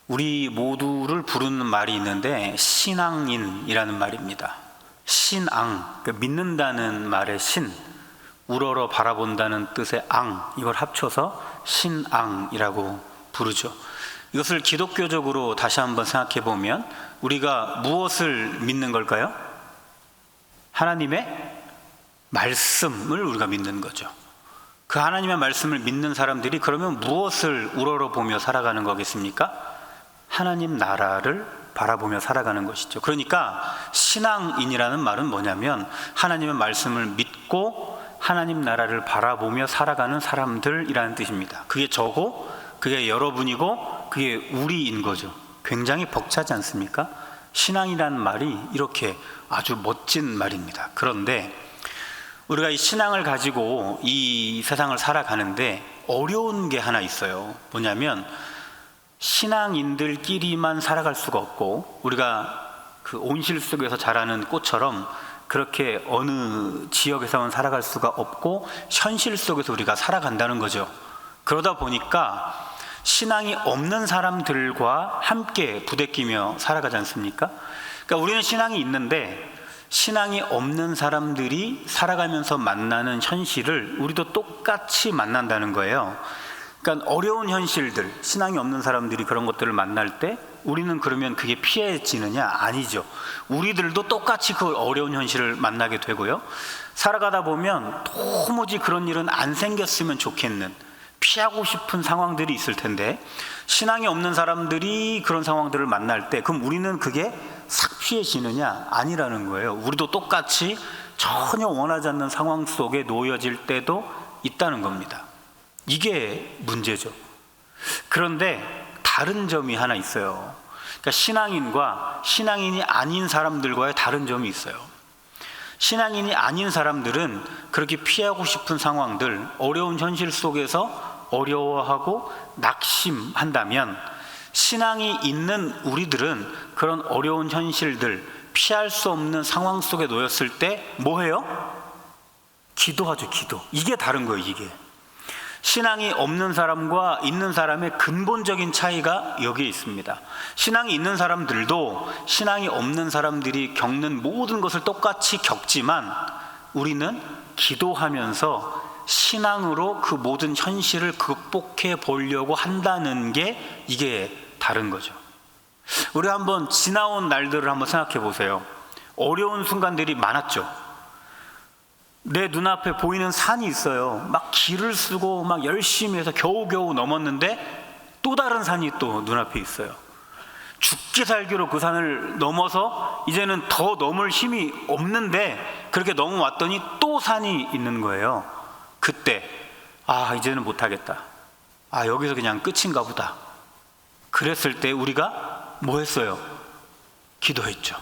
우리 모두를 부르는 말이 있는데 신앙인이라는 말입니다. 신앙, 믿는다는 말의 신, 우러러 바라본다는 뜻의 앙, 이걸 합쳐서 신앙이라고 부르죠. 이것을 기독교적으로 다시 한번 생각해 보면 우리가 무엇을 믿는 걸까요? 하나님의 말씀을 우리가 믿는 거죠. 그 하나님의 말씀을 믿는 사람들이 그러면 무엇을 우러러 보며 살아가는 거겠습니까? 하나님 나라를 바라보며 살아가는 것이죠. 그러니까 신앙인이라는 말은 뭐냐면 하나님의 말씀을 믿고 하나님 나라를 바라보며 살아가는 사람들이라는 뜻입니다. 그게 저고 그게 여러분이고 그게 우리인 거죠. 굉장히 벅차지 않습니까? 신앙이라는 말이 이렇게 아주 멋진 말입니다. 그런데 우리가 이 신앙을 가지고 이 세상을 살아가는데 어려운 게 하나 있어요. 뭐냐면 신앙인들끼리만 살아갈 수가 없고, 우리가 그 온실 속에서 자라는 꽃처럼 그렇게 어느 지역에서만 살아갈 수가 없고 현실 속에서 우리가 살아간다는 거죠. 그러다 보니까 신앙이 없는 사람들과 함께 부대끼며 살아가지 않습니까? 그러니까 우리는 신앙이 있는데 신앙이 없는 사람들이 살아가면서 만나는 현실을 우리도 똑같이 만난다는 거예요. 그러니까 어려운 현실들, 신앙이 없는 사람들이 그런 것들을 만날 때 우리는 그러면 그게 피해지느냐? 아니죠. 우리들도 똑같이 그 어려운 현실을 만나게 되고요. 살아가다 보면 도무지 그런 일은 안 생겼으면 좋겠는, 피하고 싶은 상황들이 있을 텐데 신앙이 없는 사람들이 그런 상황들을 만날 때 그럼 우리는 그게 싹 피해지느냐? 아니라는 거예요. 우리도 똑같이 전혀 원하지 않는 상황 속에 놓여질 때도 있다는 겁니다. 이게 문제죠. 그런데 다른 점이 하나 있어요. 그러니까 신앙인과 신앙인이 아닌 사람들과의 다른 점이 있어요. 신앙인이 아닌 사람들은 그렇게 피하고 싶은 상황들, 어려운 현실 속에서 어려워하고 낙심한다면, 신앙이 있는 우리들은 그런 어려운 현실들, 피할 수 없는 상황 속에 놓였을 때 뭐 해요? 기도하죠. 기도. 이게 다른 거예요. 이게 신앙이 없는 사람과 있는 사람의 근본적인 차이가 여기에 있습니다. 신앙이 있는 사람들도 신앙이 없는 사람들이 겪는 모든 것을 똑같이 겪지만 우리는 기도하면서 신앙으로 그 모든 현실을 극복해 보려고 한다는 게 이게 다른 거죠. 우리 한번 지나온 날들을 한번 생각해 보세요. 어려운 순간들이 많았죠. 내 눈앞에 보이는 산이 있어요. 막 길을 쓰고 막 열심히 해서 겨우겨우 넘었는데 또 다른 산이 또 눈앞에 있어요. 죽기 살기로 그 산을 넘어서 이제는 더 넘을 힘이 없는데 그렇게 넘어왔더니 또 산이 있는 거예요. 그때 이제는 못하겠다. 여기서 그냥 끝인가 보다. 그랬을 때 우리가 뭐 했어요? 기도했죠.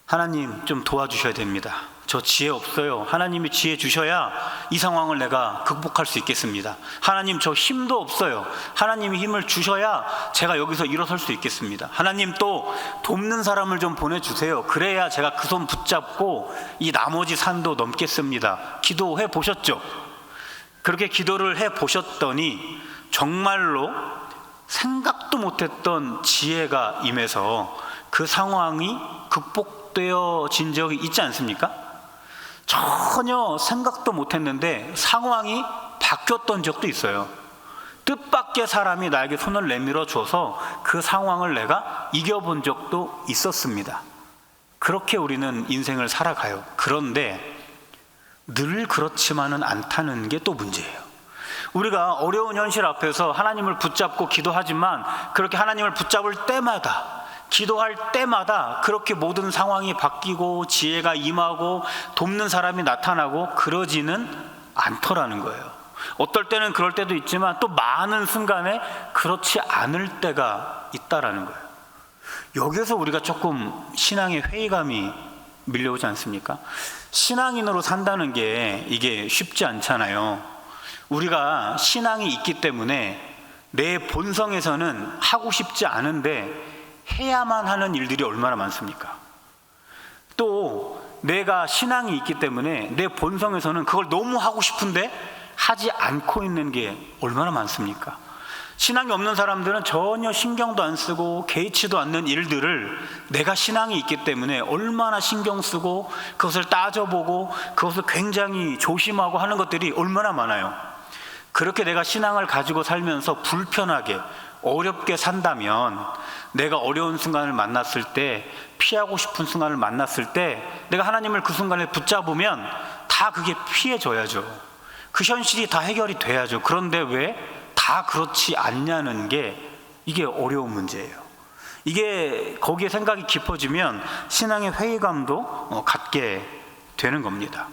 하나님 좀 도와주셔야 됩니다. 저 지혜 없어요. 하나님이 지혜 주셔야 이 상황을 내가 극복할 수 있겠습니다. 하나님 저 힘도 없어요. 하나님이 힘을 주셔야 제가 여기서 일어설 수 있겠습니다. 하나님 또 돕는 사람을 좀 보내주세요. 그래야 제가 그 손 붙잡고 이 나머지 산도 넘겠습니다. 기도해 보셨죠? 그렇게 기도를 해 보셨더니 정말로 생각도 못했던 지혜가 임해서 그 상황이 극복되어진 적이 있지 않습니까? 전혀 생각도 못했는데 상황이 바뀌었던 적도 있어요. 뜻밖의 사람이 나에게 손을 내밀어 줘서 그 상황을 내가 이겨본 적도 있었습니다. 그렇게 우리는 인생을 살아가요. 그런데 늘 그렇지만은 않다는 게 또 문제예요. 우리가 어려운 현실 앞에서 하나님을 붙잡고 기도하지만 그렇게 하나님을 붙잡을 때마다, 기도할 때마다 그렇게 모든 상황이 바뀌고 지혜가 임하고 돕는 사람이 나타나고 그러지는 않더라는 거예요. 어떨 때는 그럴 때도 있지만 또 많은 순간에 그렇지 않을 때가 있다라는 거예요. 여기서 우리가 조금 신앙의 회의감이 밀려오지 않습니까? 신앙인으로 산다는 게 이게 쉽지 않잖아요. 우리가 신앙이 있기 때문에 내 본성에서는 하고 싶지 않은데 해야만 하는 일들이 얼마나 많습니까? 또 내가 신앙이 있기 때문에 내 본성에서는 그걸 너무 하고 싶은데 하지 않고 있는 게 얼마나 많습니까? 신앙이 없는 사람들은 전혀 신경도 안 쓰고 개의치도 않는 일들을 내가 신앙이 있기 때문에 얼마나 신경 쓰고 그것을 따져보고 그것을 굉장히 조심하고 하는 것들이 얼마나 많아요. 그렇게 내가 신앙을 가지고 살면서 불편하게 어렵게 산다면 내가 어려운 순간을 만났을 때, 피하고 싶은 순간을 만났을 때 내가 하나님을 그 순간에 붙잡으면 다 그게 피해져야죠. 그 현실이 다 해결이 돼야죠. 그런데 왜 다 그렇지 않냐는 게 이게 어려운 문제예요. 이게 거기에 생각이 깊어지면 신앙의 회의감도 갖게 되는 겁니다.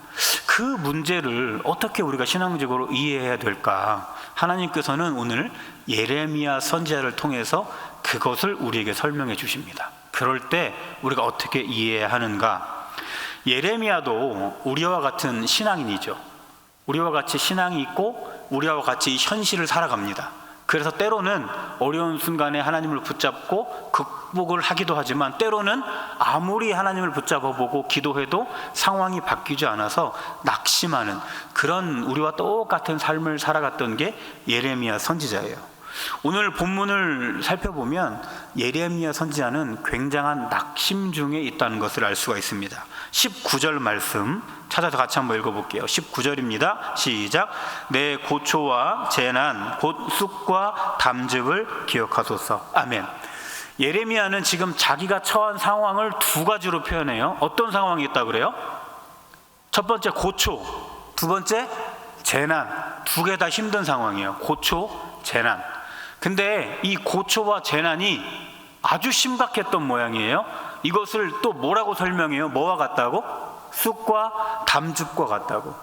그 문제를 어떻게 우리가 신앙적으로 이해해야 될까? 하나님께서는 오늘 예레미야 선지자를 통해서 그것을 우리에게 설명해 주십니다. 그럴 때 우리가 어떻게 이해해야 하는가? 예레미야도 우리와 같은 신앙인이죠. 우리와 같이 신앙이 있고 우리와 같이 현실을 살아갑니다. 그래서 때로는 어려운 순간에 하나님을 붙잡고 극복을 하기도 하지만 때로는 아무리 하나님을 붙잡아보고 기도해도 상황이 바뀌지 않아서 낙심하는 그런 우리와 똑같은 삶을 살아갔던 게 예레미야 선지자예요. 오늘 본문을 살펴보면 예레미야 선지자는 굉장한 낙심 중에 있다는 것을 알 수가 있습니다. 19절 말씀 찾아서 같이 한번 읽어볼게요. 19절입니다. 시작. 내 고초와 재난 곧 쑥과 담즙을 기억하소서. 아멘. 예레미야는 지금 자기가 처한 상황을 두 가지로 표현해요. 어떤 상황이 있다고 그래요? 첫 번째 고초, 두 번째 재난. 두 개 다 힘든 상황이에요. 고초, 재난. 근데 이 고초와 재난이 아주 심각했던 모양이에요. 이것을 또 뭐라고 설명해요? 뭐와 같다고? 쑥과 담즙과 같다고.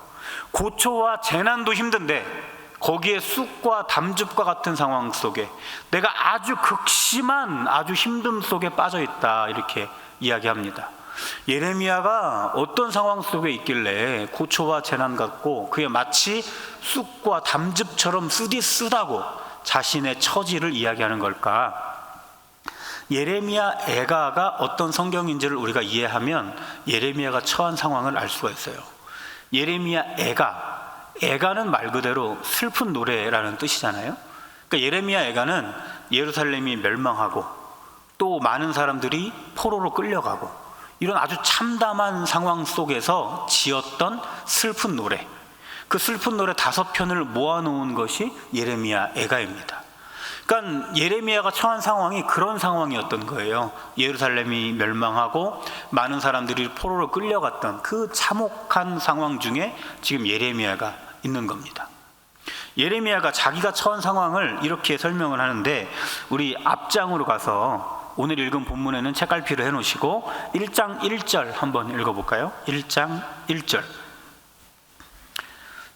고초와 재난도 힘든데 거기에 쑥과 담즙과 같은 상황 속에 내가 아주 극심한 아주 힘듦 속에 빠져 있다, 이렇게 이야기합니다. 예레미야가 어떤 상황 속에 있길래 고초와 재난 같고 그게 마치 쑥과 담즙처럼 쓰다고 자신의 처지를 이야기하는 걸까? 예레미야 애가가 어떤 성경인지를 우리가 이해하면 예레미야가 처한 상황을 알 수가 있어요. 예레미야 애가는 말 그대로 슬픈 노래라는 뜻이잖아요. 그러니까 예레미야 애가는 예루살렘이 멸망하고 또 많은 사람들이 포로로 끌려가고 이런 아주 참담한 상황 속에서 지었던 슬픈 노래, 그 슬픈 노래 5편을 모아놓은 것이 예레미야 애가입니다. 그러니까 예레미야가 처한 상황이 그런 상황이었던 거예요. 예루살렘이 멸망하고 많은 사람들이 포로로 끌려갔던 그 참혹한 상황 중에 지금 예레미야가 있는 겁니다. 예레미야가 자기가 처한 상황을 이렇게 설명을 하는데, 우리 앞장으로 가서 오늘 읽은 본문에는 책갈피를 해놓으시고 1장 1절 한번 읽어볼까요? 1장 1절.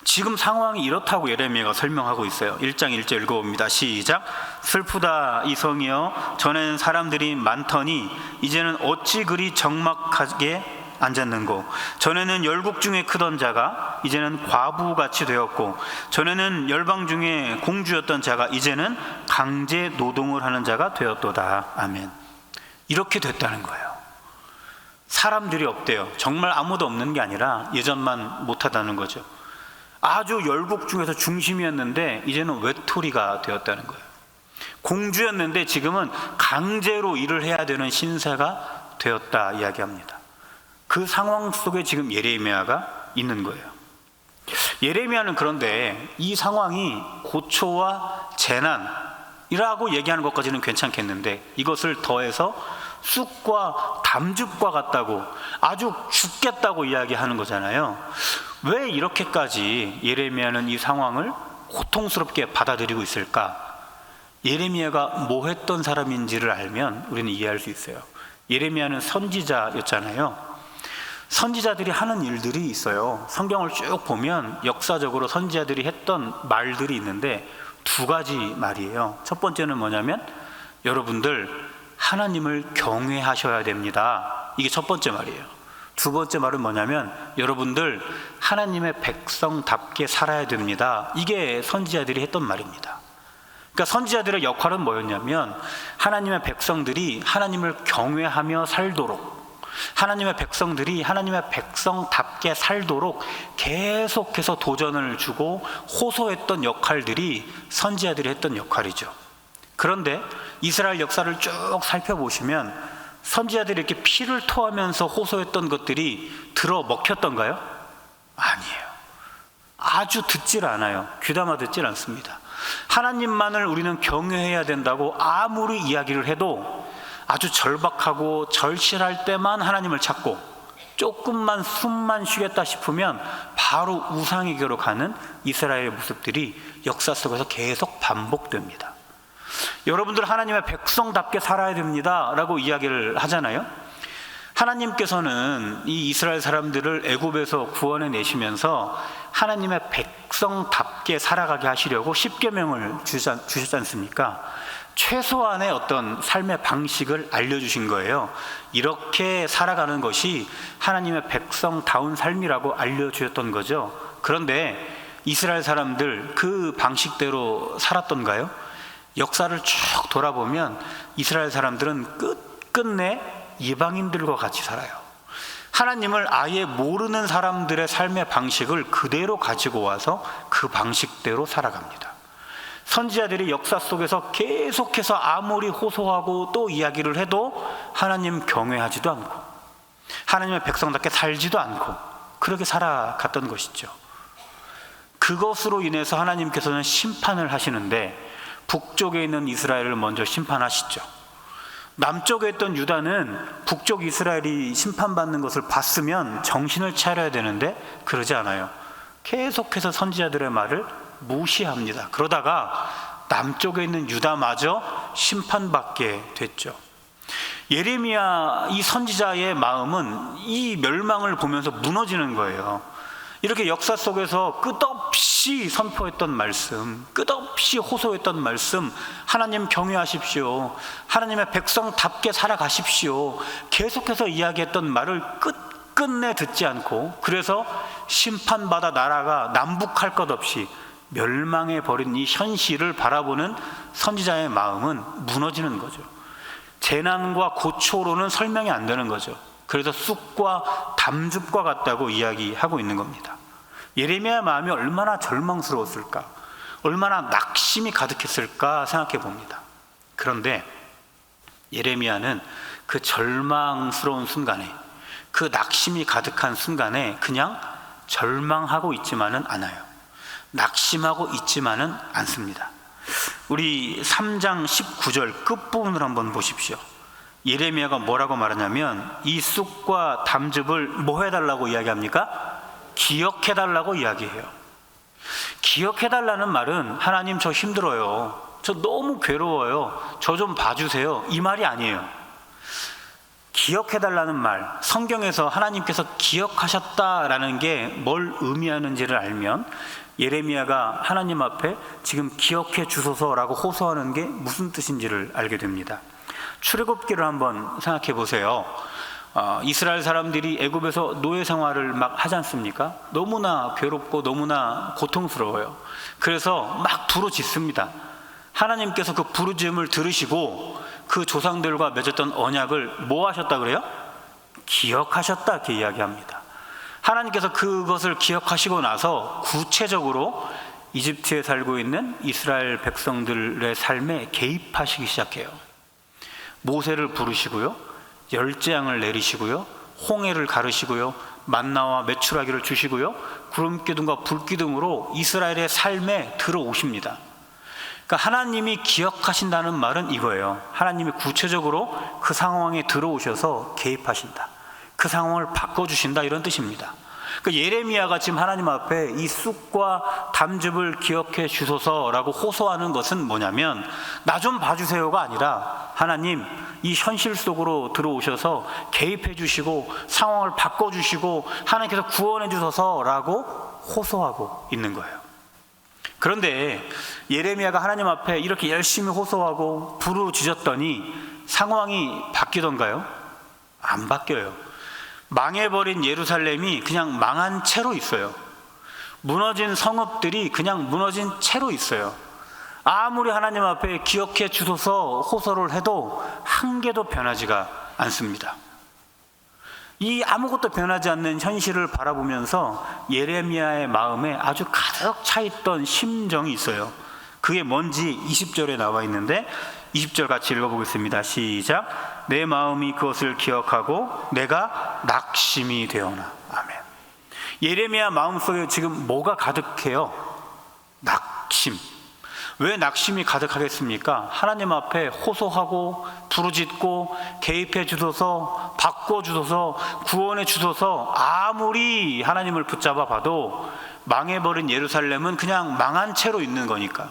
지금 상황이 이렇다고 예레미야가 설명하고 있어요. 1장 1절 읽어봅니다. 시작. 슬프다 이 성이여, 전에는 사람들이 많더니 이제는 어찌 그리 적막하게 앉았는고. 전에는 열국 중에 크던 자가 이제는 과부같이 되었고, 전에는 열방 중에 공주였던 자가 이제는 강제 노동을 하는 자가 되었도다. 아멘. 이렇게 됐다는 거예요. 사람들이 없대요. 정말 아무도 없는 게 아니라 예전만 못하다는 거죠. 아주 열국 중에서 중심이었는데 이제는 외톨이가 되었다는 거예요. 공주였는데 지금은 강제로 일을 해야 되는 신세가 되었다 이야기합니다. 그 상황 속에 지금 예레미야가 있는 거예요. 예레미야는 그런데 이 상황이 고초와 재난이라고 얘기하는 것까지는 괜찮겠는데 이것을 더해서 쑥과 담즙과 같다고, 아주 죽겠다고 이야기하는 거잖아요. 왜 이렇게까지 예레미야는 이 상황을 고통스럽게 받아들이고 있을까? 예레미야가 뭐 했던 사람인지를 알면 우리는 이해할 수 있어요. 예레미야는 선지자였잖아요. 선지자들이 하는 일들이 있어요. 성경을 쭉 보면 역사적으로 선지자들이 했던 말들이 있는데 두 가지 말이에요. 첫 번째는 뭐냐면 여러분들 하나님을 경외하셔야 됩니다. 이게 첫 번째 말이에요. 두 번째 말은 뭐냐면 여러분들 하나님의 백성답게 살아야 됩니다. 이게 선지자들이 했던 말입니다. 그러니까 선지자들의 역할은 뭐였냐면 하나님의 백성들이 하나님을 경외하며 살도록, 하나님의 백성들이 하나님의 백성답게 살도록 계속해서 도전을 주고 호소했던 역할들이 선지자들이 했던 역할이죠. 그런데 이스라엘 역사를 쭉 살펴보시면 선지자들이 이렇게 피를 토하면서 호소했던 것들이 들어 먹혔던가요? 아니에요. 아주 듣질 않아요. 귀담아 듣질 않습니다. 하나님만을 우리는 경외해야 된다고 아무리 이야기를 해도 아주 절박하고 절실할 때만 하나님을 찾고, 조금만 숨만 쉬겠다 싶으면 바로 우상에게로 가는 이스라엘의 모습들이 역사 속에서 계속 반복됩니다. 여러분들 하나님의 백성답게 살아야 됩니다 라고 이야기를 하잖아요. 하나님께서는 이 이스라엘 사람들을 애굽에서 구원해 내시면서 하나님의 백성답게 살아가게 하시려고 십계명을 주셨지 않습니까? 최소한의 어떤 삶의 방식을 알려주신 거예요. 이렇게 살아가는 것이 하나님의 백성다운 삶이라고 알려주셨던 거죠. 그런데 이스라엘 사람들 그 방식대로 살았던가요? 역사를 쭉 돌아보면 이스라엘 사람들은 끝끝내 이방인들과 같이 살아요. 하나님을 아예 모르는 사람들의 삶의 방식을 그대로 가지고 와서 그 방식대로 살아갑니다. 선지자들이 역사 속에서 계속해서 아무리 호소하고 또 이야기를 해도 하나님 경외하지도 않고 하나님의 백성답게 살지도 않고 그렇게 살아갔던 것이죠. 그것으로 인해서 하나님께서는 심판을 하시는데 북쪽에 있는 이스라엘을 먼저 심판하시죠. 남쪽에 있던 유다는 북쪽 이스라엘이 심판받는 것을 봤으면 정신을 차려야 되는데 그러지 않아요. 계속해서 선지자들의 말을 무시합니다. 그러다가 남쪽에 있는 유다마저 심판받게 됐죠. 예레미야 이 선지자의 마음은 이 멸망을 보면서 무너지는 거예요. 이렇게 역사 속에서 끝없이 선포했던 말씀, 끝없이 호소했던 말씀, 하나님 경외하십시오, 하나님의 백성답게 살아가십시오, 계속해서 이야기했던 말을 끝끝내 듣지 않고, 그래서 심판받아 나라가 남북할 것 없이 멸망해버린 이 현실을 바라보는 선지자의 마음은 무너지는 거죠. 재난과 고초로는 설명이 안 되는 거죠. 그래서 쑥과 담즙과 같다고 이야기하고 있는 겁니다. 예레미야의 마음이 얼마나 절망스러웠을까, 얼마나 낙심이 가득했을까 생각해 봅니다. 그런데 예레미야는 그 절망스러운 순간에, 그 낙심이 가득한 순간에 그냥 절망하고 있지만은 않아요. 낙심하고 있지만은 않습니다. 우리 3장 19절 끝부분을 한번 보십시오. 예레미야가 뭐라고 말하냐면 이 쑥과 담즙을 뭐 해달라고 이야기합니까? 기억해달라고 이야기해요. 기억해달라는 말은 하나님 저 힘들어요, 저 너무 괴로워요, 저 좀 봐주세요, 이 말이 아니에요. 기억해달라는 말, 성경에서 하나님께서 기억하셨다라는 게 뭘 의미하는지를 알면 예레미야가 하나님 앞에 지금 기억해 주소서라고 호소하는 게 무슨 뜻인지를 알게 됩니다. 출애굽기를 한번 생각해 보세요. 이스라엘 사람들이 애굽에서 노예 생활을 막 하지 않습니까? 너무나 괴롭고 너무나 고통스러워요. 그래서 막 부르짖습니다. 하나님께서 그 부르짖음을 들으시고 그 조상들과 맺었던 언약을 뭐 하셨다 그래요? 기억하셨다, 이렇게 이야기합니다. 하나님께서 그것을 기억하시고 나서 구체적으로 이집트에 살고 있는 이스라엘 백성들의 삶에 개입하시기 시작해요. 모세를 부르시고요, 열재앙을 내리시고요, 홍해를 가르시고요, 만나와 메추라기를 주시고요, 구름기둥과 불기둥으로 이스라엘의 삶에 들어오십니다. 그러니까 하나님이 기억하신다는 말은 이거예요. 하나님이 구체적으로 그 상황에 들어오셔서 개입하신다, 그 상황을 바꿔주신다, 이런 뜻입니다. 그러니까 예레미야가 지금 하나님 앞에 이 쑥과 담즙을 기억해 주소서라고 호소하는 것은 뭐냐면 나 좀 봐주세요가 아니라 하나님 이 현실 속으로 들어오셔서 개입해 주시고 상황을 바꿔주시고 하나님께서 구원해 주소서라고 호소하고 있는 거예요. 그런데 예레미야가 하나님 앞에 이렇게 열심히 호소하고 부르짖었더니 상황이 바뀌던가요? 안 바뀌어요. 망해버린 예루살렘이 그냥 망한 채로 있어요. 무너진 성읍들이 그냥 무너진 채로 있어요. 아무리 하나님 앞에 기억해 주소서 호소를 해도 한 개도 변하지가 않습니다. 이 아무것도 변하지 않는 현실을 바라보면서 예레미야의 마음에 아주 가득 차 있던 심정이 있어요. 그게 뭔지 20절에 나와 있는데 20절 같이 읽어보겠습니다. 시작. 내 마음이 그것을 기억하고 내가 낙심이 되어나. 아멘. 예레미야 마음속에 지금 뭐가 가득해요? 낙심. 왜 낙심이 가득하겠습니까? 하나님 앞에 호소하고 부르짖고 개입해 주소서, 바꿔 주소서, 구원해 주소서 아무리 하나님을 붙잡아 봐도 망해버린 예루살렘은 그냥 망한 채로 있는 거니까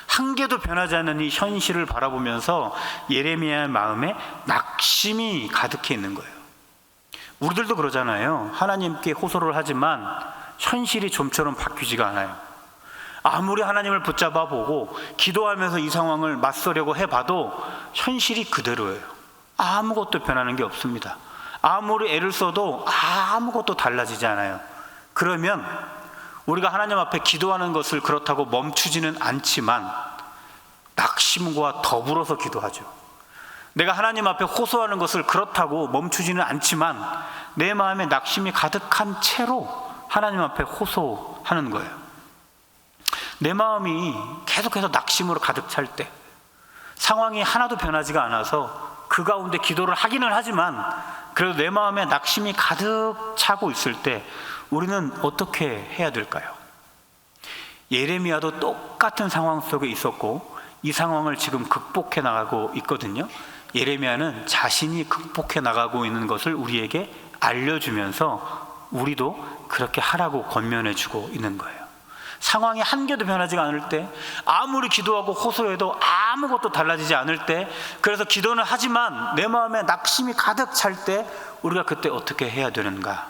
한 개도 변하지 않는 이 현실을 바라보면서 예레미야의 마음에 낙심이 가득해 있는 거예요. 우리들도 그러잖아요. 하나님께 호소를 하지만 현실이 좀처럼 바뀌지가 않아요. 아무리 하나님을 붙잡아 보고 기도하면서 이 상황을 맞서려고 해봐도 현실이 그대로예요. 아무것도 변하는 게 없습니다. 아무리 애를 써도 아무것도 달라지지 않아요. 그러면 우리가 하나님 앞에 기도하는 것을 그렇다고 멈추지는 않지만 낙심과 더불어서 기도하죠. 내가 하나님 앞에 호소하는 것을 그렇다고 멈추지는 않지만 내 마음에 낙심이 가득한 채로 하나님 앞에 호소하는 거예요. 내 마음이 계속해서 낙심으로 가득 찰 때, 상황이 하나도 변하지가 않아서 그 가운데 기도를 하기는 하지만 그래도 내 마음에 낙심이 가득 차고 있을 때 우리는 어떻게 해야 될까요? 예레미야도 똑같은 상황 속에 있었고 이 상황을 지금 극복해 나가고 있거든요. 예레미야는 자신이 극복해 나가고 있는 것을 우리에게 알려주면서 우리도 그렇게 하라고 권면해 주고 있는 거예요. 상황이 한 개도 변하지 않을 때, 아무리 기도하고 호소해도 아무것도 달라지지 않을 때, 그래서 기도는 하지만 내 마음에 낙심이 가득 찰 때 우리가 그때 어떻게 해야 되는가?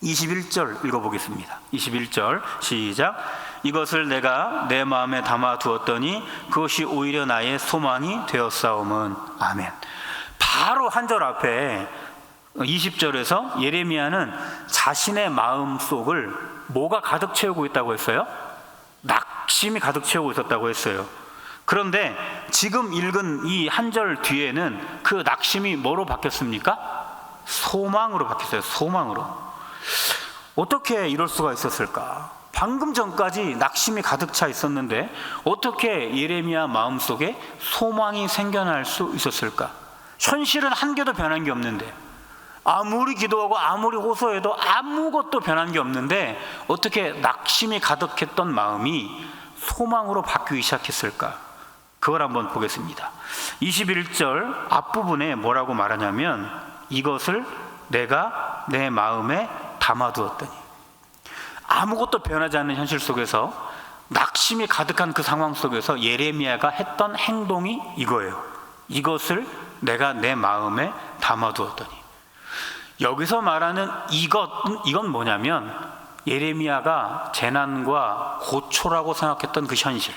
21절 읽어보겠습니다. 21절 시작. 이것을 내가 내 마음에 담아 두었더니 그것이 오히려 나의 소망이 되었사오면. 아멘. 바로 한 절 앞에 20절에서 예레미야는 자신의 마음속을 뭐가 가득 채우고 있다고 했어요? 낙심이 가득 채우고 있었다고 했어요. 그런데 지금 읽은 이 한 절 뒤에는 그 낙심이 뭐로 바뀌었습니까? 소망으로 바뀌었어요. 소망으로. 어떻게 이럴 수가 있었을까? 방금 전까지 낙심이 가득 차 있었는데 어떻게 예레미야 마음속에 소망이 생겨날 수 있었을까? 현실은 한 개도 변한 게 없는데, 아무리 기도하고 아무리 호소해도 아무것도 변한 게 없는데 어떻게 낙심이 가득했던 마음이 소망으로 바뀌기 시작했을까? 그걸 한번 보겠습니다. 21절 앞부분에 뭐라고 말하냐면 이것을 내가 내 마음에 담아두었더니, 아무것도 변하지 않는 현실 속에서 낙심이 가득한 그 상황 속에서 예레미야가 했던 행동이 이거예요. 이것을 내가 내 마음에 담아두었더니. 여기서 말하는 이건 뭐냐면 예레미야가 재난과 고초라고 생각했던 그 현실,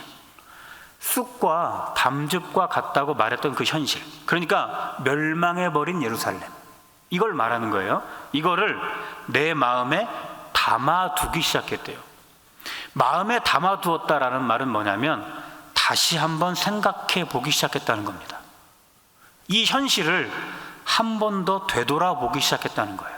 쑥과 담즙과 같다고 말했던 그 현실, 그러니까 멸망해버린 예루살렘, 이걸 말하는 거예요. 이거를 내 마음에 담아두기 시작했대요. 마음에 담아두었다라는 말은 뭐냐면 다시 한번 생각해 보기 시작했다는 겁니다. 이 현실을 한 번 더 되돌아보기 시작했다는 거예요.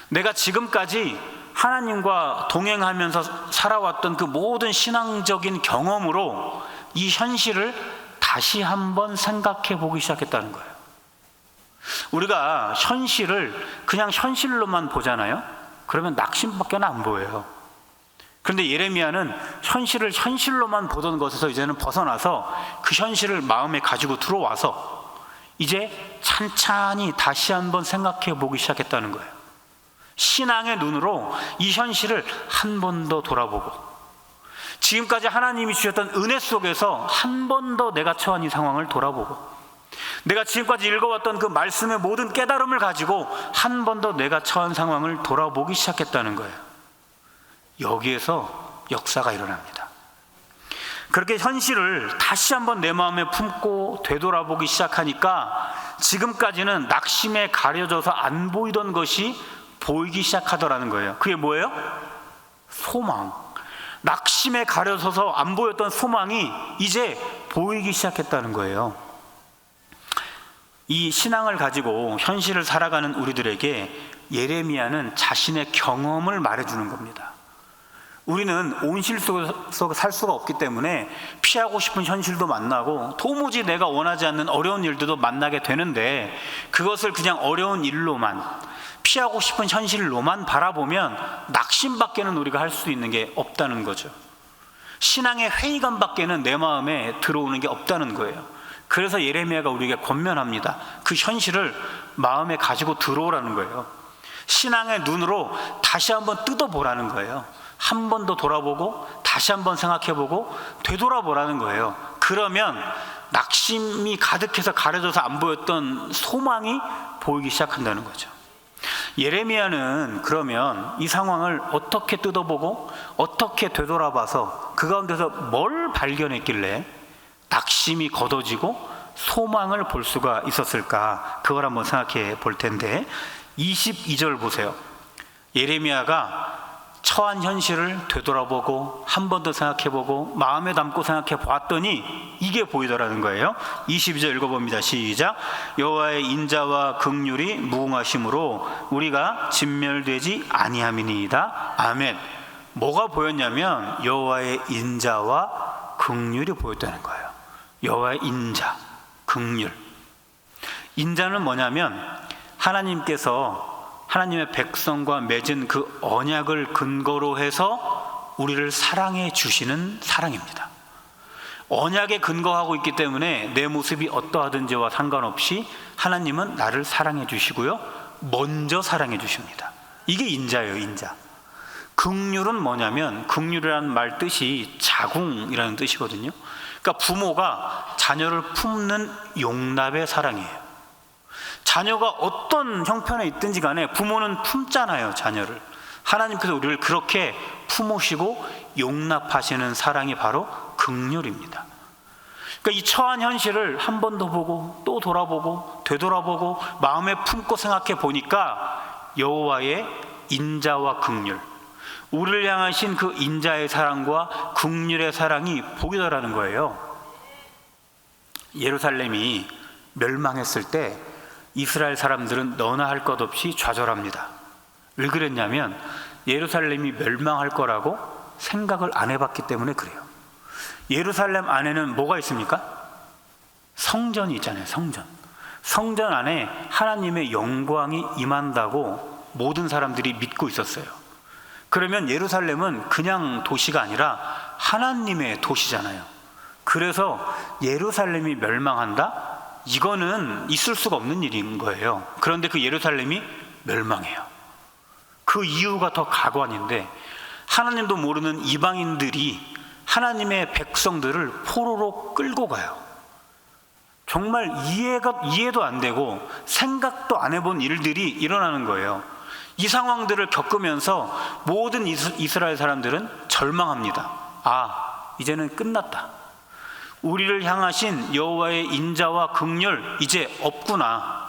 내가 지금까지 하나님과 동행하면서 살아왔던 그 모든 신앙적인 경험으로 이 현실을 다시 한번 생각해 보기 시작했다는 거예요. 우리가 현실을 그냥 현실로만 보잖아요. 그러면 낙심밖에 안 보여요. 그런데 예레미야는 현실을 현실로만 보던 것에서 이제는 벗어나서 그 현실을 마음에 가지고 들어와서 이제 찬찬히 다시 한번 생각해 보기 시작했다는 거예요. 신앙의 눈으로 이 현실을 한 번 더 돌아보고, 지금까지 하나님이 주셨던 은혜 속에서 한 번 더 내가 처한 이 상황을 돌아보고, 내가 지금까지 읽어왔던 그 말씀의 모든 깨달음을 가지고 한 번 더 내가 처한 상황을 돌아보기 시작했다는 거예요. 여기에서 역사가 일어납니다. 그렇게 현실을 다시 한번 내 마음에 품고 되돌아보기 시작하니까 지금까지는 낙심에 가려져서 안 보이던 것이 보이기 시작하더라는 거예요. 그게 뭐예요? 소망. 낙심에 가려져서 안 보였던 소망이 이제 보이기 시작했다는 거예요. 이 신앙을 가지고 현실을 살아가는 우리들에게 예레미야는 자신의 경험을 말해주는 겁니다. 우리는 온실 속에서 살 수가 없기 때문에 피하고 싶은 현실도 만나고 도무지 내가 원하지 않는 어려운 일들도 만나게 되는데, 그것을 그냥 어려운 일로만, 피하고 싶은 현실로만 바라보면 낙심밖에는 우리가 할 수 있는 게 없다는 거죠. 신앙의 회의감밖에는 내 마음에 들어오는 게 없다는 거예요. 그래서 예레미야가 우리에게 권면합니다. 그 현실을 마음에 가지고 들어오라는 거예요. 신앙의 눈으로 다시 한번 뜯어보라는 거예요. 한 번 더 돌아보고 다시 한번 생각해보고 되돌아보라는 거예요. 그러면 낙심이 가득해서 가려져서 안 보였던 소망이 보이기 시작한다는 거죠. 예레미야는 그러면 이 상황을 어떻게 뜯어보고 어떻게 되돌아봐서 그 가운데서 뭘 발견했길래 낙심이 걷어지고 소망을 볼 수가 있었을까? 그걸 한번 생각해 볼 텐데, 22절 보세요. 예레미야가 처한 현실을 되돌아보고 한 번 더 생각해보고 마음에 담고 생각해 보았더니 이게 보이더라는 거예요. 22절 읽어봅니다. 시작. 여호와의 인자와 긍휼이 무궁하심으로 우리가 진멸되지 아니함이니이다. 아멘. 뭐가 보였냐면 여호와의 인자와 긍휼이 보였다는 거예요. 여호와의 인자, 긍휼. 인자는 뭐냐면 하나님의 백성과 맺은 그 언약을 근거로 해서 우리를 사랑해 주시는 사랑입니다. 언약에 근거하고 있기 때문에 내 모습이 어떠하든지와 상관없이 하나님은 나를 사랑해 주시고요, 먼저 사랑해 주십니다. 이게 인자예요, 인자. 긍휼은 뭐냐면, 긍휼이라는 말 뜻이 자궁이라는 뜻이거든요. 그러니까 부모가 자녀를 품는 용납의 사랑이에요. 자녀가 어떤 형편에 있든지 간에 부모는 품잖아요, 자녀를. 하나님께서 우리를 그렇게 품으시고 용납하시는 사랑이 바로 긍휼입니다. 그러니까 이 처한 현실을 한 번 더 보고 또 돌아보고 되돌아보고 마음에 품고 생각해 보니까 여호와의 인자와 긍휼, 우리를 향하신 그 인자의 사랑과 긍휼의 사랑이 보이더라는 거예요. 예루살렘이 멸망했을 때 이스라엘 사람들은 너나 할 것 없이 좌절합니다. 왜 그랬냐면 예루살렘이 멸망할 거라고 생각을 안 해봤기 때문에 그래요. 예루살렘 안에는 뭐가 있습니까? 성전이 있잖아요. 성전 안에 하나님의 영광이 임한다고 모든 사람들이 믿고 있었어요. 그러면 예루살렘은 그냥 도시가 아니라 하나님의 도시잖아요. 그래서 예루살렘이 멸망한다? 이거는 있을 수가 없는 일인 거예요. 그런데 그 예루살렘이 멸망해요. 그 이유가 더 가관인데, 하나님도 모르는 이방인들이 하나님의 백성들을 포로로 끌고 가요. 정말 이해도 안 되고 생각도 안 해본 일들이 일어나는 거예요. 이 상황들을 겪으면서 모든 이스라엘 사람들은 절망합니다. 이제는 끝났다. 우리를 향하신 여호와의 인자와 긍휼 이제 없구나.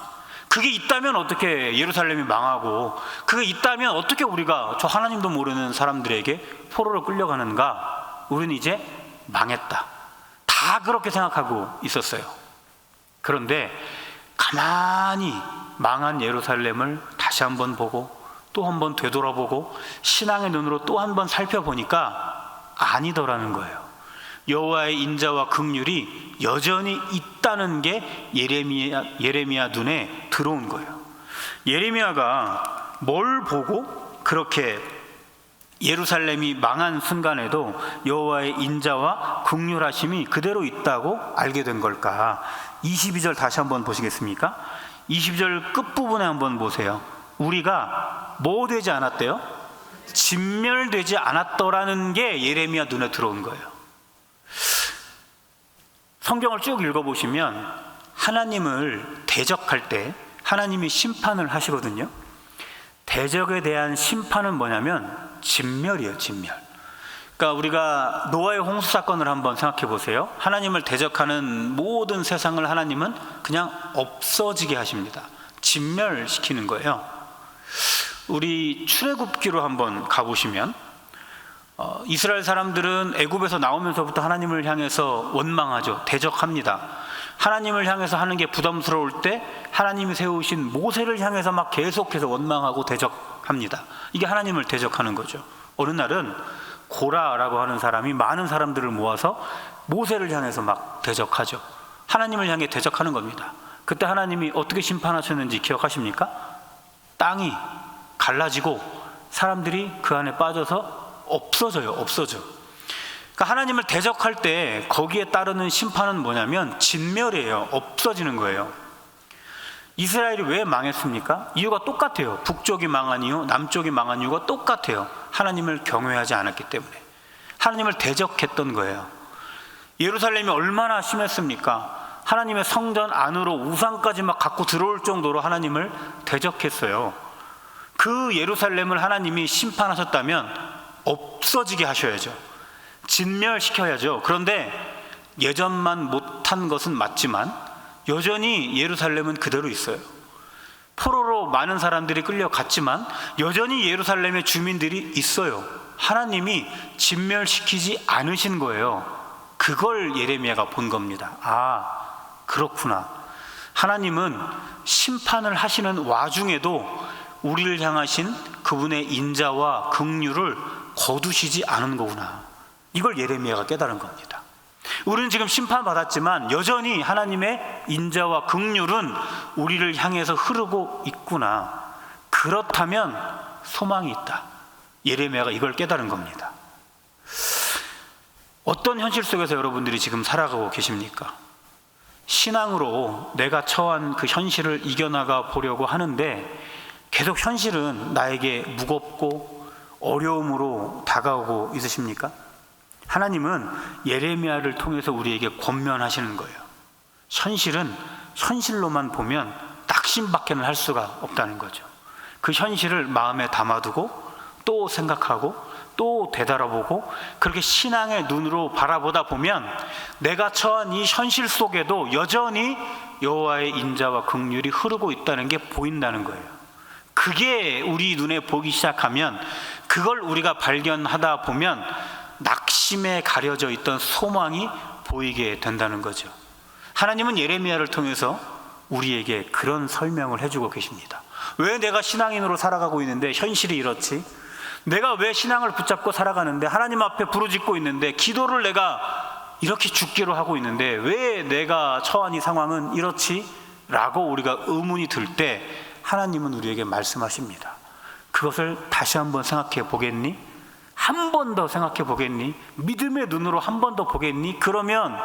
그게 있다면 어떻게 예루살렘이 망하고, 그게 있다면 어떻게 우리가 저 하나님도 모르는 사람들에게 포로로 끌려가는가? 우리는 이제 망했다. 다 그렇게 생각하고 있었어요. 그런데 가만히 망한 예루살렘을 다시 한번 보고 또 한번 되돌아보고 신앙의 눈으로 또 한번 살펴보니까 아니더라는 거예요. 여호와의 인자와 긍휼이 여전히 있다는 게 예레미야 눈에 들어온 거예요. 예레미야가 뭘 보고 그렇게 예루살렘이 망한 순간에도 여호와의 인자와 긍휼하심이 그대로 있다고 알게 된 걸까? 22절 다시 한번 보시겠습니까? 22절 끝부분에 한번 보세요. 우리가 뭐 되지 않았대요? 진멸되지 않았더라는 게 예레미야 눈에 들어온 거예요. 성경을 쭉 읽어보시면 하나님을 대적할 때 하나님이 심판을 하시거든요. 대적에 대한 심판은 뭐냐면 진멸이에요, 진멸. 그러니까 우리가 노아의 홍수 사건을 한번 생각해 보세요. 하나님을 대적하는 모든 세상을 하나님은 그냥 없어지게 하십니다. 진멸시키는 거예요. 우리 출애굽기로 한번 가보시면 이스라엘 사람들은 애굽에서 나오면서부터 하나님을 향해서 원망하죠. 대적합니다. 하나님을 향해서 하는 게 부담스러울 때 하나님이 세우신 모세를 향해서 막 계속해서 원망하고 대적합니다. 이게 하나님을 대적하는 거죠. 어느 날은 고라라고 하는 사람이 많은 사람들을 모아서 모세를 향해서 막 대적하죠. 하나님을 향해 대적하는 겁니다. 그때 하나님이 어떻게 심판하셨는지 기억하십니까? 땅이 갈라지고 사람들이 그 안에 빠져서 없어져요. 그러니까 하나님을 대적할 때 거기에 따르는 심판은 뭐냐면 진멸이에요. 없어지는 거예요. 이스라엘이 왜 망했습니까? 이유가 똑같아요. 북쪽이 망한 이유, 남쪽이 망한 이유가 똑같아요. 하나님을 경외하지 않았기 때문에. 하나님을 대적했던 거예요. 예루살렘이 얼마나 심했습니까? 하나님의 성전 안으로 우상까지 막 갖고 들어올 정도로 하나님을 대적했어요. 그 예루살렘을 하나님이 심판하셨다면 없어지게 하셔야죠. 진멸시켜야죠. 그런데 예전만 못한 것은 맞지만 여전히 예루살렘은 그대로 있어요. 포로로 많은 사람들이 끌려갔지만 여전히 예루살렘의 주민들이 있어요. 하나님이 진멸시키지 않으신 거예요. 그걸 예레미야가 본 겁니다. 아, 그렇구나. 하나님은 심판을 하시는 와중에도 우리를 향하신 그분의 인자와 긍휼을 거두시지 않은 거구나. 이걸 예레미야가 깨달은 겁니다. 우리는 지금 심판받았지만 여전히 하나님의 인자와 긍휼은 우리를 향해서 흐르고 있구나. 그렇다면 소망이 있다. 예레미야가 이걸 깨달은 겁니다. 어떤 현실 속에서 여러분들이 지금 살아가고 계십니까? 신앙으로 내가 처한 그 현실을 이겨나가 보려고 하는데 계속 현실은 나에게 무겁고 어려움으로 다가오고 있으십니까? 하나님은 예레미야를 통해서 우리에게 권면하시는 거예요. 현실은 현실로만 보면 낙심밖에는 할 수가 없다는 거죠. 그 현실을 마음에 담아두고 또 생각하고 또 되돌아보고 그렇게 신앙의 눈으로 바라보다 보면 내가 처한 이 현실 속에도 여전히 여호와의 인자와 긍휼이 흐르고 있다는 게 보인다는 거예요. 그게 우리 눈에 보기 시작하면, 그걸 우리가 발견하다 보면 낙심에 가려져 있던 소망이 보이게 된다는 거죠. 하나님은 예레미야를 통해서 우리에게 그런 설명을 해주고 계십니다. 왜 내가 신앙인으로 살아가고 있는데 현실이 이렇지? 내가 왜 신앙을 붙잡고 살아가는데, 하나님 앞에 부르짖고 있는데, 기도를 내가 이렇게 죽기로 하고 있는데 왜 내가 처한 이 상황은 이렇지? 라고 우리가 의문이 들 때 하나님은 우리에게 말씀하십니다. 그것을 다시 한번 생각해 보겠니? 한 번 더 생각해 보겠니? 믿음의 눈으로 한 번 더 보겠니? 그러면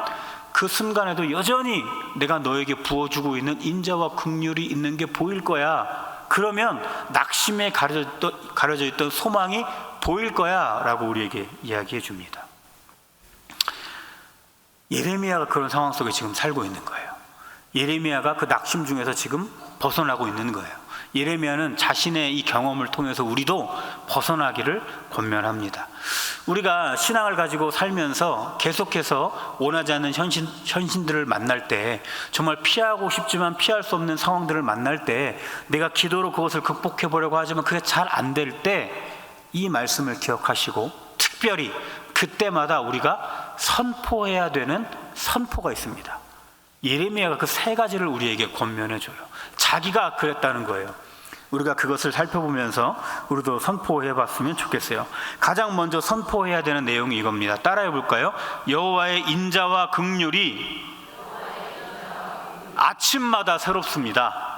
그 순간에도 여전히 내가 너에게 부어주고 있는 인자와 긍휼이 있는 게 보일 거야. 그러면 낙심에 가려져 있던 소망이 보일 거야 라고 우리에게 이야기해 줍니다. 예레미야가 그런 상황 속에 지금 살고 있는 거예요. 예레미야가 그 낙심 중에서 지금 벗어나고 있는 거예요. 예레미야는 자신의 이 경험을 통해서 우리도 벗어나기를 권면합니다. 우리가 신앙을 가지고 살면서 계속해서 원하지 않는 현실들을 만날 때, 정말 피하고 싶지만 피할 수 없는 상황들을 만날 때 내가 기도로 그것을 극복해 보려고 하지만 그게 잘 안 될 때 이 말씀을 기억하시고, 특별히 그때마다 우리가 선포해야 되는 선포가 있습니다. 예레미야가 그 세 가지를 우리에게 권면해줘요. 자기가 그랬다는 거예요. 우리가 그것을 살펴보면서 우리도 선포해 봤으면 좋겠어요. 가장 먼저 선포해야 되는 내용이 이겁니다. 따라해 볼까요? 여호와의 인자와 긍휼이 아침마다 새롭습니다.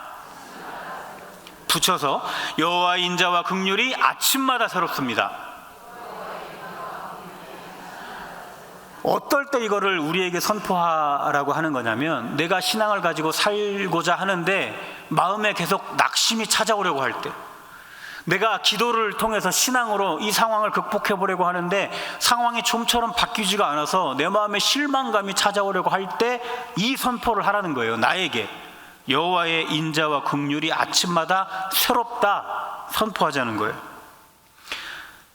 붙여서 여호와의 인자와 긍휼이 아침마다 새롭습니다. 어떨 때 이거를 우리에게 선포하라고 하는 거냐면, 내가 신앙을 가지고 살고자 하는데 마음에 계속 낙심이 찾아오려고 할 때, 내가 기도를 통해서 신앙으로 이 상황을 극복해 보려고 하는데 상황이 좀처럼 바뀌지가 않아서 내 마음에 실망감이 찾아오려고 할 때 이 선포를 하라는 거예요. 나에게 여호와의 인자와 긍휼이 아침마다 새롭다 선포하자는 거예요.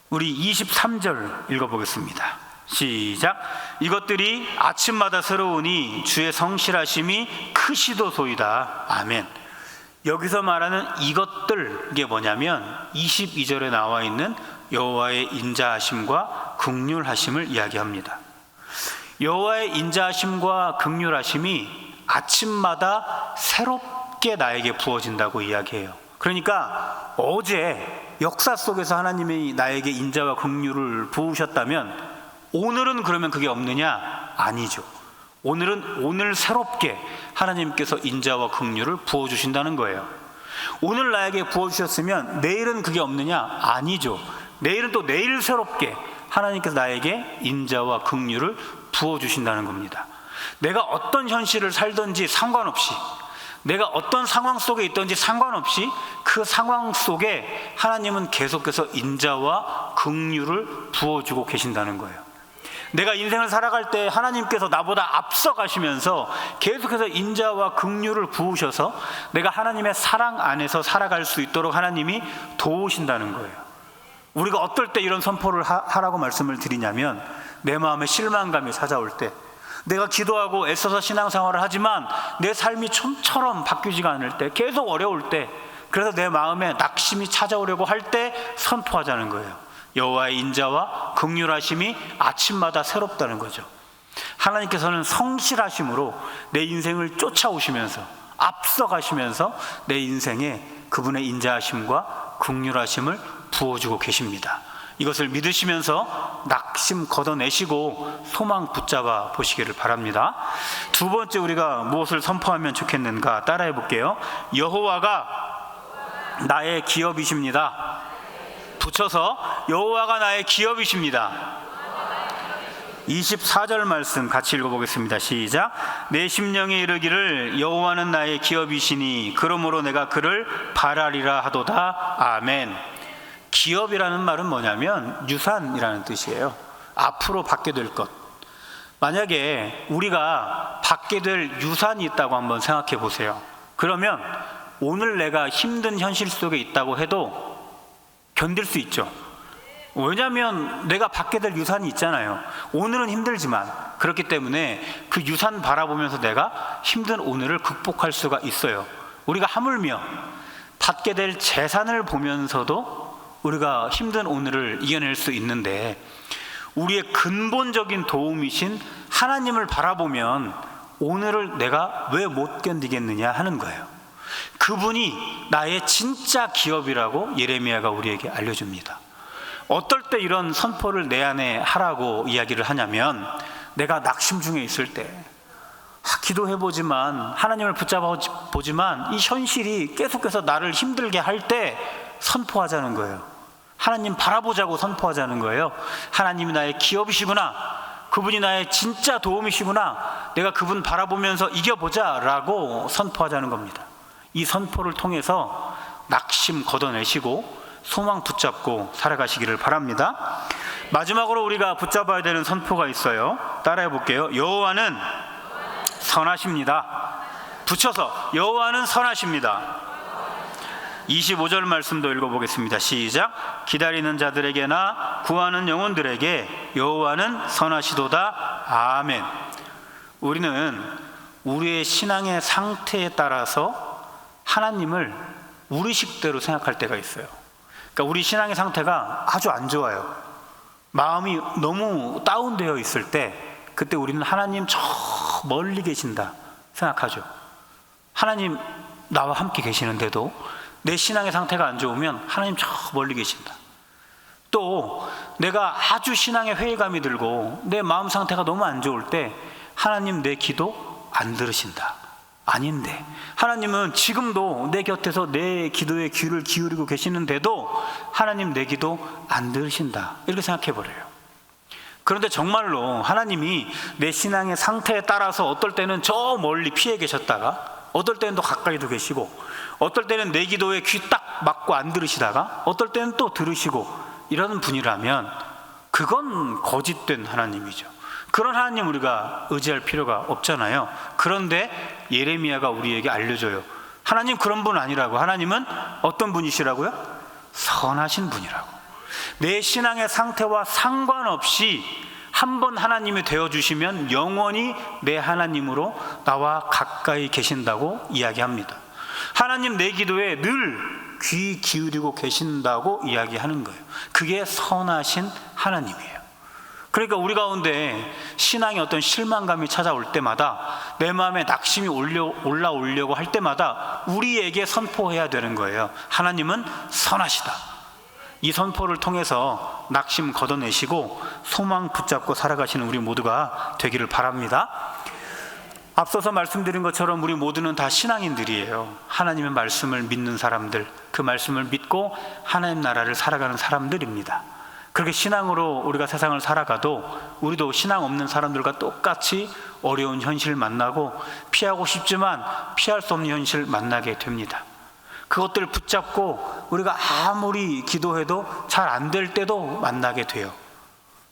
우리 23절 읽어보겠습니다. 시작. 이것들이 아침마다 새로우니 주의 성실하심이 크시도소이다. 아멘. 여기서 말하는 이것들, 이게 뭐냐면 22절에 나와 있는 여호와의 인자하심과 긍휼하심을 이야기합니다. 여호와의 인자하심과 긍휼하심이 아침마다 새롭게 나에게 부어진다고 이야기해요. 그러니까 어제 역사 속에서 하나님이 나에게 인자와 긍휼을 부으셨다면 오늘은 그러면 그게 없느냐? 아니죠. 오늘은 오늘 새롭게 하나님께서 인자와 긍휼을 부어주신다는 거예요. 오늘 나에게 부어주셨으면 내일은 그게 없느냐? 아니죠. 내일은 또 내일 새롭게 하나님께서 나에게 인자와 긍휼을 부어주신다는 겁니다. 내가 어떤 현실을 살든지 상관없이, 내가 어떤 상황 속에 있든지 상관없이 그 상황 속에 하나님은 계속해서 인자와 긍휼을 부어주고 계신다는 거예요. 내가 인생을 살아갈 때 하나님께서 나보다 앞서가시면서 계속해서 인자와 긍휼을 부으셔서 내가 하나님의 사랑 안에서 살아갈 수 있도록 하나님이 도우신다는 거예요. 우리가 어떨 때 이런 선포를 하라고 말씀을 드리냐면, 내 마음에 실망감이 찾아올 때, 내가 기도하고 애써서 신앙생활을 하지만 내 삶이 좀처럼 바뀌지가 않을 때, 계속 어려울 때, 그래서 내 마음에 낙심이 찾아오려고 할 때 선포하자는 거예요. 여호와의 인자와 긍휼하심이 아침마다 새롭다는 거죠. 하나님께서는 성실하심으로 내 인생을 쫓아오시면서, 앞서가시면서 내 인생에 그분의 인자하심과 긍휼하심을 부어주고 계십니다. 이것을 믿으시면서 낙심 걷어내시고 소망 붙잡아 보시기를 바랍니다. 두 번째, 우리가 무엇을 선포하면 좋겠는가 따라해 볼게요. 여호와가 나의 기업이십니다. 붙여서 여호와가 나의 기업이십니다. 24절 말씀 같이 읽어보겠습니다. 시작. 내 심령에 이르기를 여호와는 나의 기업이시니 그러므로 내가 그를 바라리라 하도다. 아멘. 기업이라는 말은 뭐냐면 유산이라는 뜻이에요. 앞으로 받게 될 것. 만약에 우리가 받게 될 유산이 있다고 한번 생각해 보세요. 그러면 오늘 내가 힘든 현실 속에 있다고 해도 견딜 수 있죠. 왜냐하면 내가 받게 될 유산이 있잖아요. 오늘은 힘들지만, 그렇기 때문에 그 유산 바라보면서 내가 힘든 오늘을 극복할 수가 있어요. 우리가 하물며 받게 될 재산을 보면서도 우리가 힘든 오늘을 이겨낼 수 있는데, 우리의 근본적인 도움이신 하나님을 바라보면 오늘을 내가 왜 못 견디겠느냐 하는 거예요. 그분이 나의 진짜 기업이라고 예레미야가 우리에게 알려줍니다. 어떨 때 이런 선포를 내 안에 하라고 이야기를 하냐면, 내가 낙심 중에 있을 때, 기도해보지만 하나님을 붙잡아보지만 이 현실이 계속해서 나를 힘들게 할 때 선포하자는 거예요. 하나님 바라보자고 선포하자는 거예요. 하나님이 나의 기업이시구나, 그분이 나의 진짜 도움이시구나, 내가 그분 바라보면서 이겨보자 라고 선포하자는 겁니다. 이 선포를 통해서 낙심 걷어내시고 소망 붙잡고 살아가시기를 바랍니다. 마지막으로 우리가 붙잡아야 되는 선포가 있어요. 따라해 볼게요. 여호와는 선하십니다. 붙여서 여호와는 선하십니다. 25절 말씀도 읽어보겠습니다. 시작. 기다리는 자들에게나 구하는 영혼들에게 여호와는 선하시도다. 아멘. 우리는 우리의 신앙의 상태에 따라서 하나님을 우리 식대로 생각할 때가 있어요. 그러니까 우리 신앙의 상태가 아주 안 좋아요. 마음이 너무 다운되어 있을 때, 그때 우리는 하나님 저 멀리 계신다 생각하죠. 하나님 나와 함께 계시는데도 내 신앙의 상태가 안 좋으면 하나님 저 멀리 계신다. 또 내가 아주 신앙의 회의감이 들고 내 마음 상태가 너무 안 좋을 때 하나님 내 기도 안 들으신다. 아닌데 하나님은 지금도 내 곁에서 내 기도에 귀를 기울이고 계시는데도 하나님 내 기도 안 들으신다, 이렇게 생각해 버려요. 그런데 정말로 하나님이 내 신앙의 상태에 따라서 어떨 때는 저 멀리 피해 계셨다가, 어떨 때는 더 가까이도 계시고, 어떨 때는 내 기도에 귀 딱 막고 안 들으시다가 어떨 때는 또 들으시고, 이런 분이라면 그건 거짓된 하나님이죠. 그런 하나님 우리가 의지할 필요가 없잖아요. 그런데 예레미야가 우리에게 알려줘요. 하나님 그런 분 아니라고. 하나님은 어떤 분이시라고요? 선하신 분이라고. 내 신앙의 상태와 상관없이 한번 하나님이 되어주시면 영원히 내 하나님으로 나와 가까이 계신다고 이야기합니다. 하나님 내 기도에 늘 귀 기울이고 계신다고 이야기하는 거예요. 그게 선하신 하나님이에요. 그러니까 우리 가운데 신앙의 어떤 실망감이 찾아올 때마다, 내 마음에 낙심이 올라오려고 할 때마다 우리에게 선포해야 되는 거예요. 하나님은 선하시다. 이 선포를 통해서 낙심 걷어내시고 소망 붙잡고 살아가시는 우리 모두가 되기를 바랍니다. 앞서서 말씀드린 것처럼 우리 모두는 다 신앙인들이에요. 하나님의 말씀을 믿는 사람들, 그 말씀을 믿고 하나님 나라를 살아가는 사람들입니다. 그렇게 신앙으로 우리가 세상을 살아가도 우리도 신앙 없는 사람들과 똑같이 어려운 현실을 만나고, 피하고 싶지만 피할 수 없는 현실을 만나게 됩니다. 그것들을 붙잡고 우리가 아무리 기도해도 잘 안 될 때도 만나게 돼요.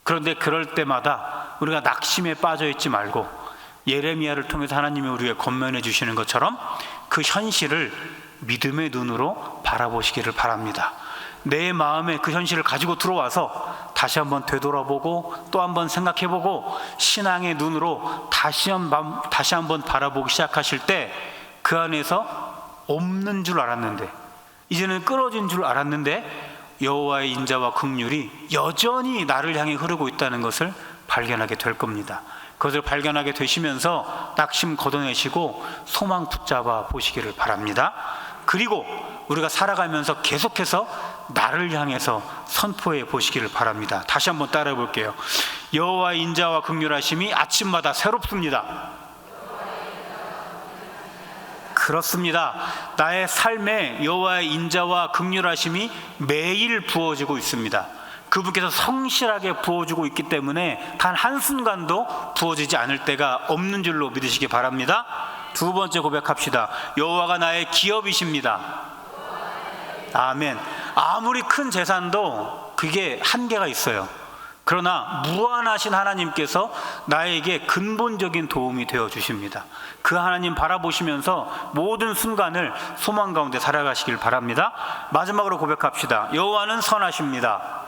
그런데 그럴 때마다 우리가 낙심에 빠져 있지 말고, 예레미야를 통해서 하나님이 우리에게 권면해 주시는 것처럼 그 현실을 믿음의 눈으로 바라보시기를 바랍니다. 내 마음에 그 현실을 가지고 들어와서 다시 한번 되돌아보고 또 한번 생각해보고 신앙의 눈으로 다시 한번 바라보기 시작하실 때, 그 안에서 없는 줄 알았는데, 이제는 끊어진 줄 알았는데 여호와의 인자와 긍휼이 여전히 나를 향해 흐르고 있다는 것을 발견하게 될 겁니다. 그것을 발견하게 되시면서 낙심 걷어내시고 소망 붙잡아 보시기를 바랍니다. 그리고 우리가 살아가면서 계속해서 나를 향해서 선포해 보시기를 바랍니다. 다시 한번 따라해 볼게요. 여호와의 인자와 긍휼하심이 아침마다 새롭습니다. 그렇습니다. 나의 삶에 여호와의 인자와 긍휼하심이 매일 부어지고 있습니다. 그분께서 성실하게 부어주고 있기 때문에 단 한순간도 부어지지 않을 때가 없는 줄로 믿으시기 바랍니다. 두 번째 고백합시다. 여호와가 나의 기업이십니다. 아멘. 아무리 큰 재산도 그게 한계가 있어요. 그러나 무한하신 하나님께서 나에게 근본적인 도움이 되어 주십니다. 그 하나님 바라보시면서 모든 순간을 소망 가운데 살아가시길 바랍니다. 마지막으로 고백합시다. 여호와는 선하십니다.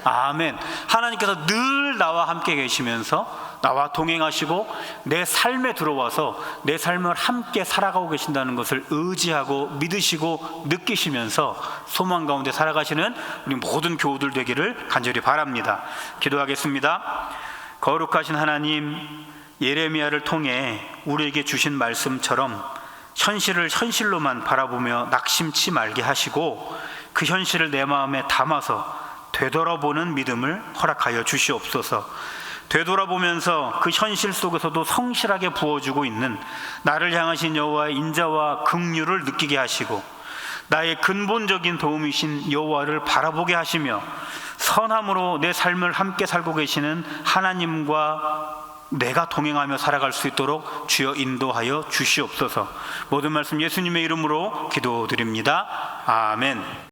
아멘. 하나님께서 늘 나와 함께 계시면서 나와 동행하시고 내 삶에 들어와서 내 삶을 함께 살아가고 계신다는 것을 의지하고 믿으시고 느끼시면서 소망 가운데 살아가시는 우리 모든 교우들 되기를 간절히 바랍니다. 기도하겠습니다. 거룩하신 하나님, 예레미야를 통해 우리에게 주신 말씀처럼 현실을 현실로만 바라보며 낙심치 말게 하시고, 그 현실을 내 마음에 담아서 되돌아보는 믿음을 허락하여 주시옵소서. 되돌아보면서 그 현실 속에서도 성실하게 부어주고 있는 나를 향하신 여호와의 인자와 긍휼을 느끼게 하시고, 나의 근본적인 도움이신 여호와를 바라보게 하시며, 선함으로 내 삶을 함께 살고 계시는 하나님과 내가 동행하며 살아갈 수 있도록 주여 인도하여 주시옵소서. 모든 말씀 예수님의 이름으로 기도드립니다. 아멘.